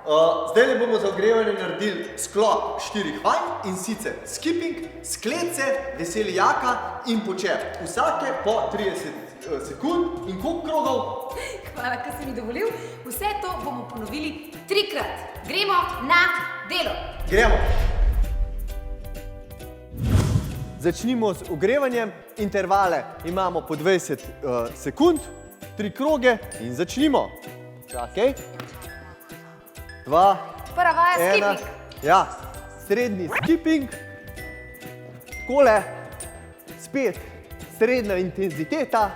Zdaj le bomo za ogrevanje naredili sklop 4 vaj in sicer skipping, sklece, veseli jaka in počep. Vsake po 30 sekund in koliko krogov? Hvala, ker si mi dovolil. Vse to bomo ponovili 3-krat. Gremo na delo. Gremo. Začnimo z ogrevanjem. Intervale imamo po 20 sekund, 3 kroge in začnimo. Čakaj. 2, Prva vaja 1. skipping. Ja, srednji skipping. Takole, spet srednja intenziteta,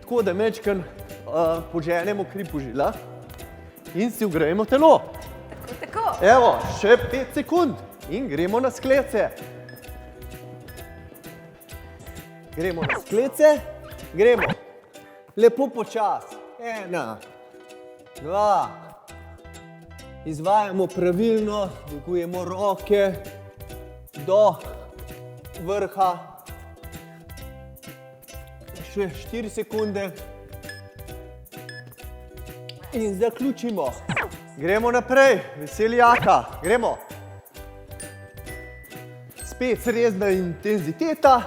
tako da mečkan poženemo kri po žilah in si ugrejemo telo. Tako. Evo, še 5 sekund in gremo na sklece. Gremo na sklece, gremo. Lepo počas. 1, 2. Izvajamo pravilno, dvigujemo roke do vrha. Še 4 sekunde. In zaključimo. Gremo naprej, veseli jaka. Gremo. Spet srednja intenziteta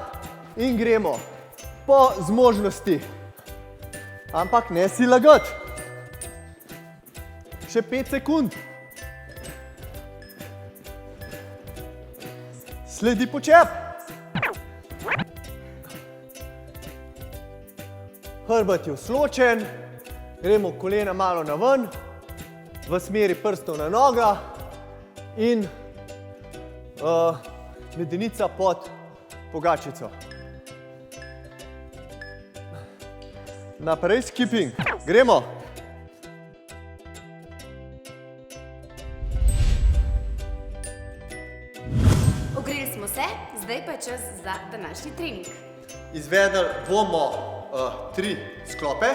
in gremo po zmožnosti. Ampak ne si lagati. Še 5 sekund. Sledi počep. Hrbet je usločen. Gremo kolena malo na ven, v smeri prstov na noga in medenica pod pogačico. Naprej skipping. Gremo. Ogreli smo se, zdaj pa je čas za današnji trening. Izvedli bomo 3 sklope,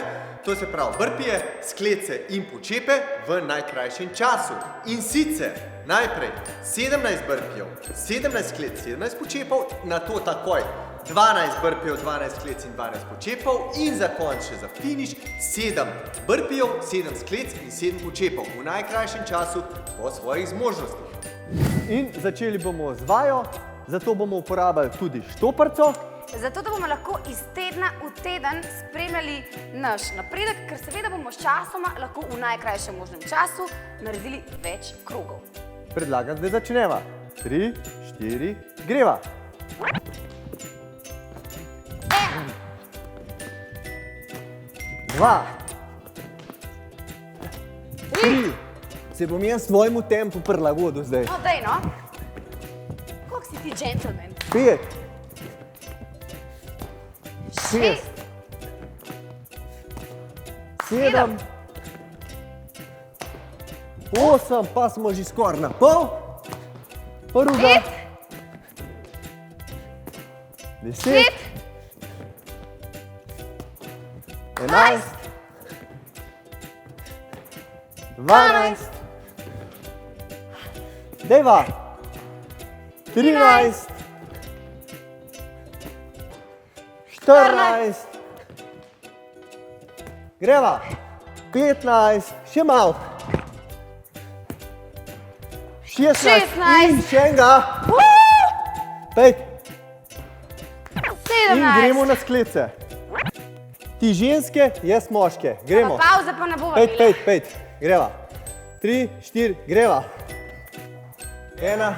to se pravi burpije, sklece in počepe v najkrajšem času. In sicer najprej 17 burpijev, 17 sklec, 17 počepov, nato takoj 12 burpijev, 12 sklec in 12 počepov in za konec še za finiš 7 burpijev, 7 sklec in 7 počepov v najkrajšem času po svojih zmožnostih. In začeli bomo z vajo, zato bomo uporabljali tudi štoparco. Zato, da bomo lahko iz tedna v teden spremljali naš napredek, ker seveda bomo s časoma lahko v najkrajšem možnem času naredili več krogov. Predlagam, da začneva. 3, 4, greva. 2, 3. Se bom jaz svojemu tempu prilagodil zdaj. No, daj no. Koliko si ti gentleman? 5, 6, 7, 8, pa smo že skoraj na pol. Prvega. 10, 11, 12, dejva, 13, 14, greva, 15, še malo, 16 in še enega, 5 in gremo na sklece. Ti ženske, jaz moške, gremo. Pauze pa ne bova 5, greva. 3, 4, greva. 1,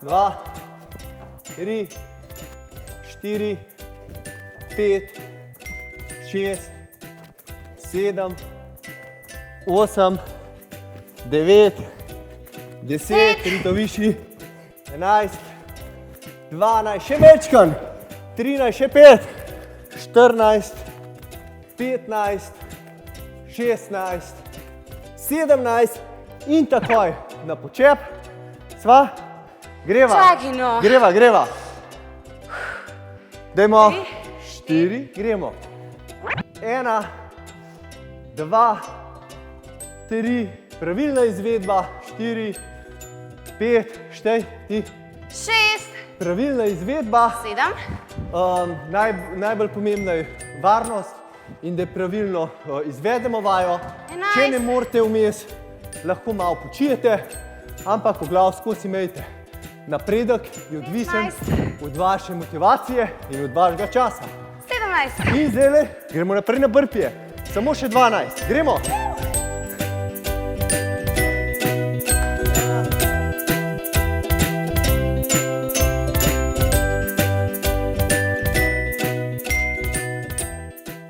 2, 3, 4, 5, 6, 7, 8, 9, 10, rito višji, 11, 12, še večkan, 13, še 5, 14, 15, 16, 17 in takoj na počep. Sva, greva. Čakaj no. Greva. Dajmo 4, gremo. 1, 2, 3, pravilna izvedba, 4, 5, štej ti. 6, Pravilna izvedba. 7, Najbolj pomembna je varnost in da pravilno izvedemo vajo. 11. Če ne morete vmes, lahko malo počijete, ampak v glav skozi imejte. Napredek je odvisen 15. od vaše motivacije in od vašega časa. 17. In zdaj gremo naprej na burpije. Samo še 12. Gremo!